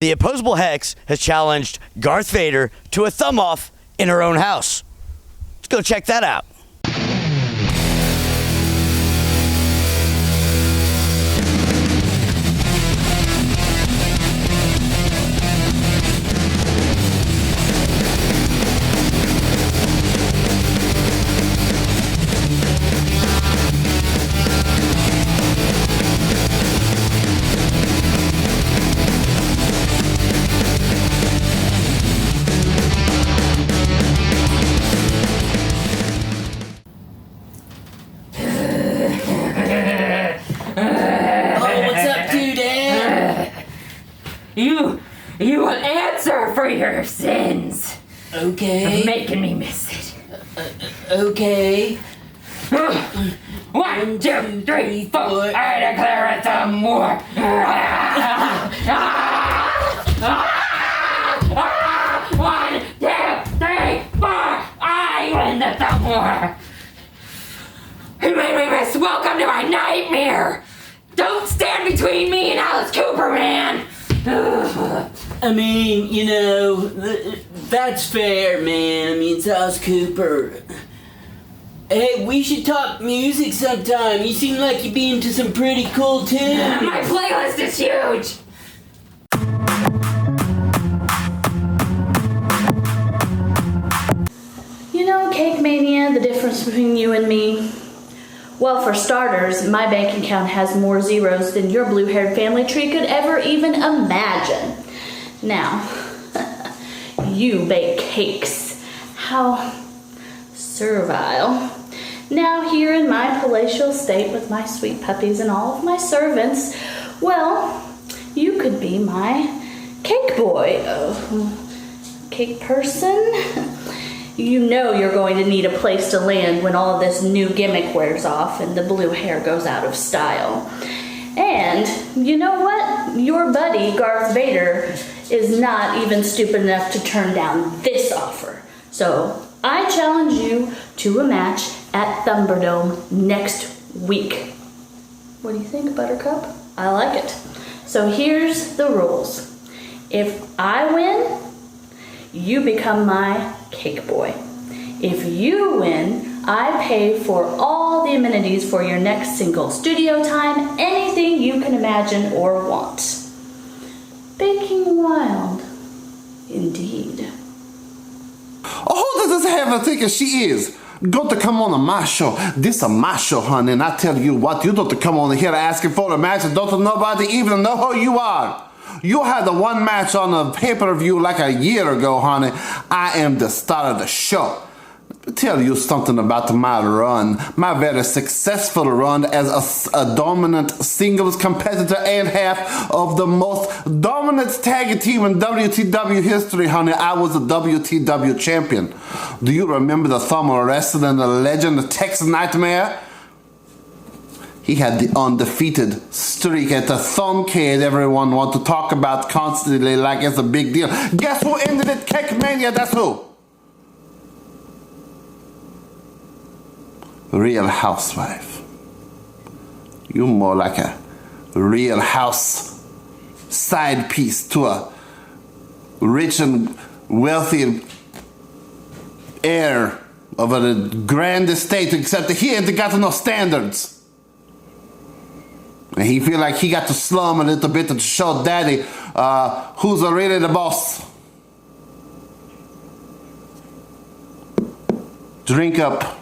The Opposable Hex has challenged Garth Vader to a thumb off in her own house. Let's go check that out. You will answer for your sins. Okay. For making me miss it. Okay. 1, 2, 3, 4. I declare a thumb war. 1, 2, 3, 4. I win the thumb war. You made me miss welcome to my nightmare. Don't stand between me and Alice Cooper, man. I mean, you know, that's fair, man. I mean, it's Alice Cooper. Hey, we should talk music sometime. You seem like you'd be into some pretty cool tunes. My playlist is huge. You know, Cake Mania, the difference between you and me? Well, for starters, my bank account has more zeros than your blue-haired family tree could ever even imagine. Now, you bake cakes. How servile. Now, here in my palatial state with my sweet puppies and all of my servants, well, you could be my cake boy. Cake person? You know you're going to need a place to land when all of this new gimmick wears off and the blue hair goes out of style. And you know what? Your buddy, Garth Vader, is not even stupid enough to turn down this offer. So I challenge you to a match at Thumbderdome next week. What do you think, Buttercup? I like it. So here's the rules. If I win, you become my cake boy. If you win, I pay for all the amenities for your next single, studio time, anything you can imagine or want. Baking wild, indeed. Oh, who does this have her thinking she is? Got to come on my show. This is my show, honey, and I tell you what, you don't come on here asking for a match and don't nobody even know who you are. You had the one match on a pay-per-view like a year ago, honey. I am the star of the show. Let me tell you something about my run. My very successful run as a dominant singles competitor and half of the most dominant tag team in WTW history, honey. I was a WTW champion. Do you remember the thumb wrestling the legend, the Texas Nightmare? He had the undefeated streak at the Thumbcade everyone wants to talk about constantly like it's a big deal. Guess who ended it? Cake Mania, that's who. Real Housewife. You're more like a real house side piece to a rich and wealthy heir of a grand estate, except that he ain't got no standards. And he feel like he got to slum a little bit to show daddy who's really the boss. Drink up.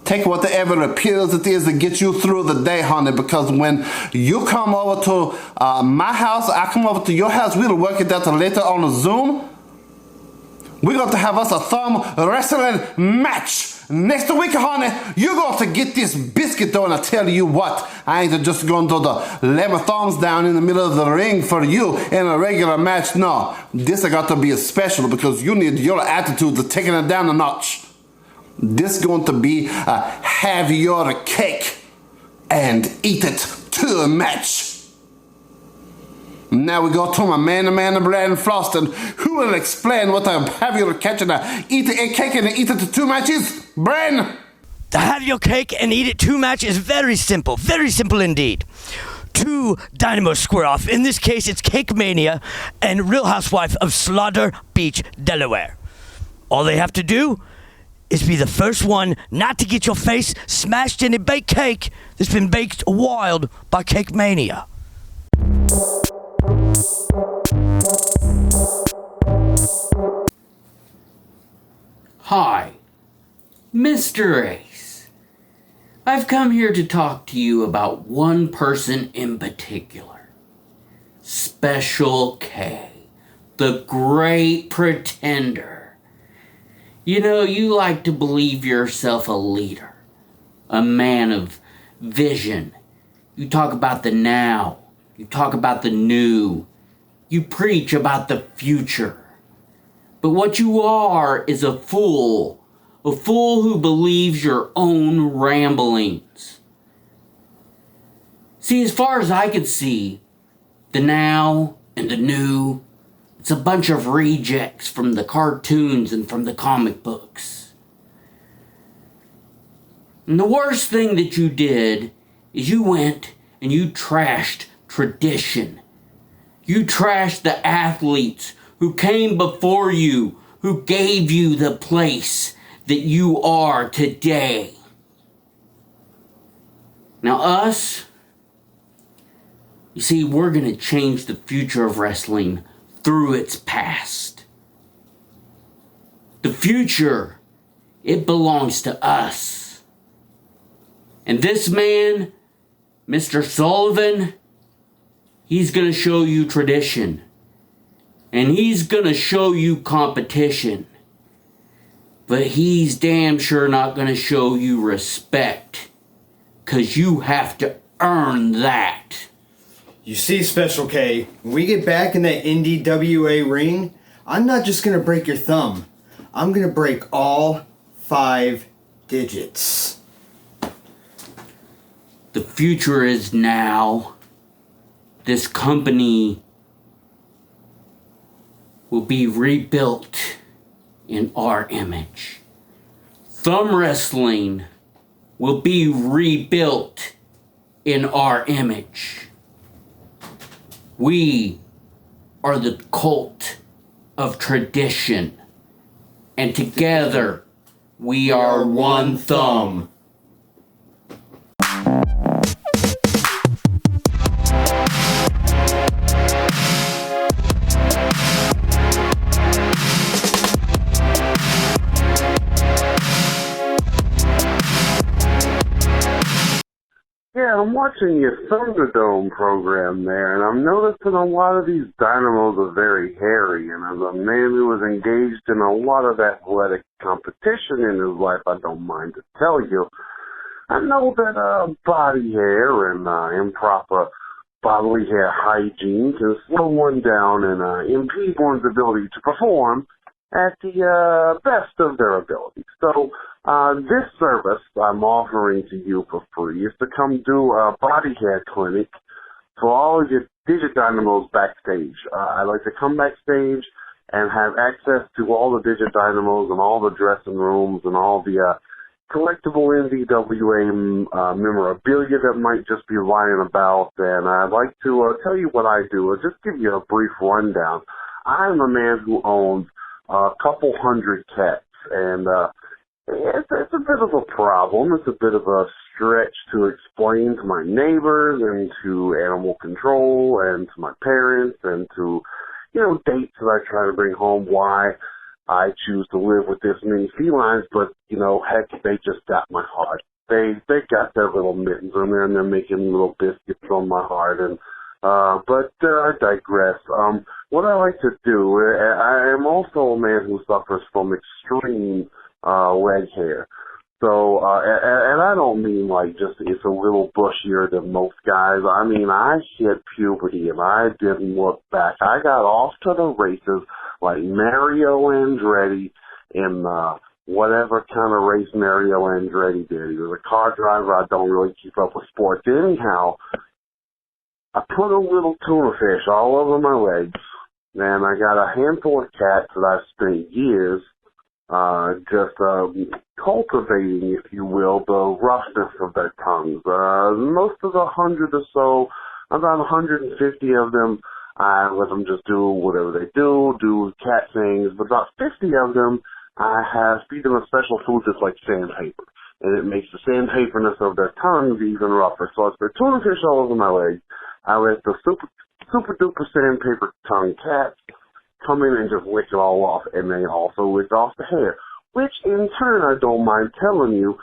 Take whatever appeals it is to get you through the day, honey, because when you come over to my house, I come over to your house, we'll work it out later on a Zoom. We're going to have us a thumb wrestling match. Next week, honey, you're going to get this biscuit though, and I tell you what, I ain't just going to lay my thumbs down in the middle of the ring for you in a regular match. No, this has got to be a special because you need your attitude to taking it down a notch. This is going to be a have your cake and eat it to a match. Now we go to my man, Brandon Floston, who will explain what a have your cake and eat a cake and eat it to two matches. Brandon! The have your cake and eat it two match is very simple indeed. two dynamos square off. In this case, it's Cake Mania and Real Housewife of Slaughter Beach, Delaware. All they have to do is be the first one not to get your face smashed in a baked cake that's been baked wild by Cake Mania. Hi, Mr. Ace. I've come here to talk to you about one person in particular. Special K, the great pretender. You know, you like to believe yourself a leader, a man of vision. You talk about the now, you talk about the new, you preach about the future. But what you are is a fool who believes your own ramblings. See, as far as I could see, the now and the new, it's a bunch of rejects from the cartoons and from the comic books. And the worst thing that you did is you went and you trashed tradition. You trashed the athletes who came before you, who gave you the place that you are today. Now us, you see, we're going to change the future of wrestling through its past. The future, it belongs to us. And this man, Mr. Sullivan, he's going to show you tradition. And he's going to show you competition. But he's damn sure not going to show you respect. 'Cause you have to earn that. You see, Special K, when we get back in that NDWA ring, I'm not just going to break your thumb. I'm going to break all 5 digits. The future is now. This company will be rebuilt in our image. Thumb wrestling will be rebuilt in our image. We are the cult of tradition, and together we are one thumb. Yeah, I'm watching your Thumbderdome program there, and I'm noticing a lot of these dynamos are very hairy, and as a man who was engaged in a lot of athletic competition in his life, I don't mind to tell you, I know that body hair and improper bodily hair hygiene can slow one down and impede one's ability to perform at the best of their ability. So, this service I'm offering to you for free is to come do a body hair clinic for all of your digit dynamos backstage. I'd like to come backstage and have access to all the digit dynamos and all the dressing rooms and all the collectible NDWA memorabilia that might just be lying about. And I'd like to tell you what I do, or just give you a brief rundown. I'm a man who owns a couple hundred cats, and it's a bit of a problem. It's a bit of a stretch to explain to my neighbors and to animal control and to my parents and to, dates that I try to bring home why I choose to live with this many felines. But, heck, they just got my heart. They got their little mittens on there and they're making little biscuits on my heart. And but I digress. What I like to do, I am also a man who suffers from extreme leg hair. So, and I don't mean like just it's a little bushier than most guys. I mean, I hit puberty and I didn't look back. I got off to the races like Mario Andretti in whatever kind of race Mario Andretti did. He was a car driver. I don't really keep up with sports. Anyhow, I put a little tuna fish all over my legs, and I got a handful of cats that I've spent years just cultivating, if you will, the roughness of their tongues. Most of the 100 or so About 150 of them, I let them just do whatever they do cat things. But about 50 of them, I feed them a special food that's like sandpaper. And it makes the sandpaperness of their tongues even rougher. So I spray tuna fish all over my legs. I let the super duper sandpaper tongue cats come in and just lick it all off. And they also lick off the hair, which in turn, I don't mind telling you,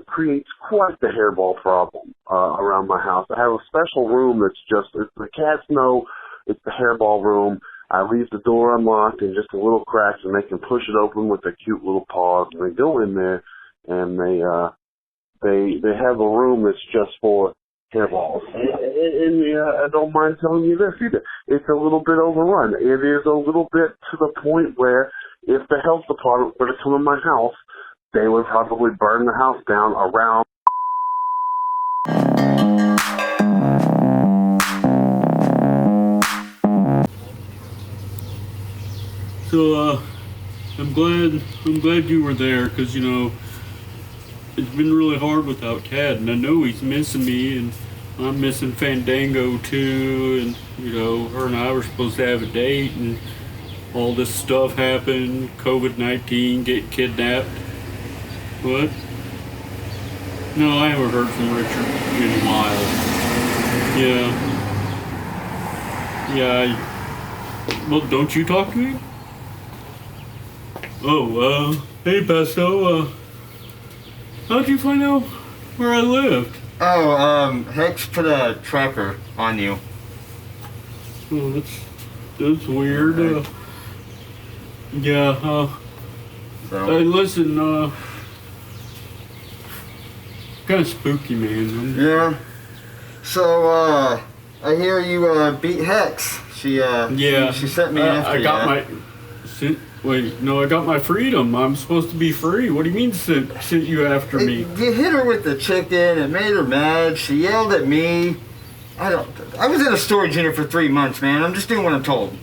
creates quite the hairball problem around my house. I have a special room that's just, the cats know it's the hairball room. I leave the door unlocked and just a little cracks, and they can push it open with their cute little paws, and they go in there, and they have a room that's just for hairballs. And I don't mind telling you this either. It's a little bit overrun. It is a little bit to the point where if the health department were to come in my house, they would probably burn the house down around. So, I'm glad you were there, because, you know, it's been really hard without Cat, and I know he's missing me, and I'm missing Fandango too, and, you know, her and I were supposed to have a date, and all this stuff happened, COVID-19, get kidnapped. What? No, I haven't heard from Richard in a while. Yeah, well, don't you talk to him? Oh, hey Pesto, how'd you find out where I lived? Oh, Hex put a tracker on you. Oh, that's weird. Yeah, So. hey, listen, kind of spooky, man. Yeah. So, I hear you, beat Hex. She sent me after you. I got my... Wait, no, I got my freedom. I'm supposed to be free. What do you mean sent you after me? You hit her with the chicken. It made her mad. She yelled at me. I was in a storage unit for 3 months, man. I'm just doing what I'm told.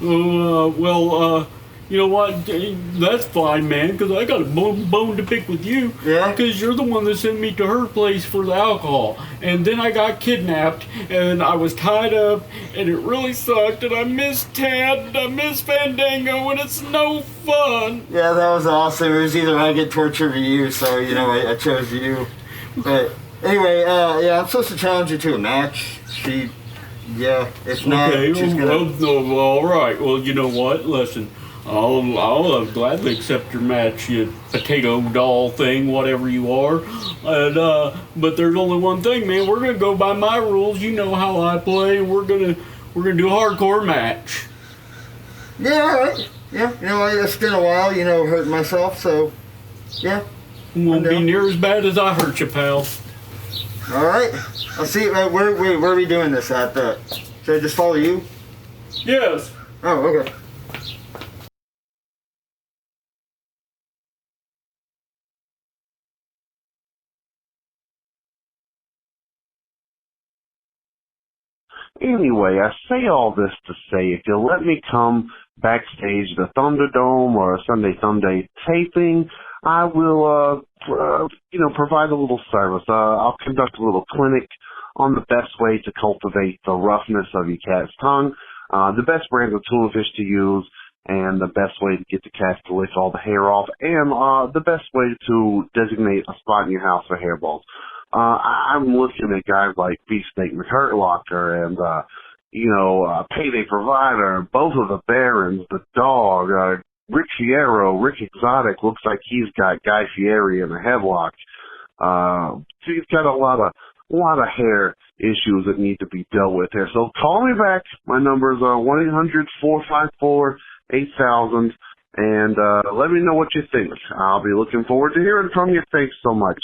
Oh, well, you know what? That's fine, man, because I got a bone to pick with you. Yeah? Because you're the one that sent me to her place for the alcohol. And then I got kidnapped, and I was tied up, and it really sucked, and I miss Tad, and I miss Fandango, and it's no fun. Yeah, that was awesome. It was either I get tortured or you, so, you know, I chose you. But anyway, I'm supposed to challenge you to a match. If not, okay, she's gonna... well, all right. Well, you know what? Listen. I'll gladly accept your match, you potato doll thing, whatever you are. And but there's only one thing, man. We're gonna go by my rules. You know how I play. We're gonna do a hardcore match. Yeah, all right. Yeah, you know, it's been a while. You know, hurting myself, so yeah. Won't be near as bad as I hurt you, pal. All right. I'll see. Where are we doing this at? Should I just follow you? Yes. Oh, okay. Anyway, I say all this to say, if you'll let me come backstage at the Thunderdome or a Sunday Thumbday taping, I will, provide a little service. I'll conduct a little clinic on the best way to cultivate the roughness of your cat's tongue, the best brand of tuna fish to use, and the best way to get the cats to lick all the hair off, and the best way to designate a spot in your house for hairballs. I'm looking at guys like Beefsteak McHurtlocker and, Payday Provider, both of the Barons, the dog, Rick Fierro, Rick Exotic looks like he's got Guy Fieri in a headlock. He's got a lot of hair issues that need to be dealt with here. So call me back. My number is 1-800-454-8000, and let me know what you think. I'll be looking forward to hearing from you. Thanks so much.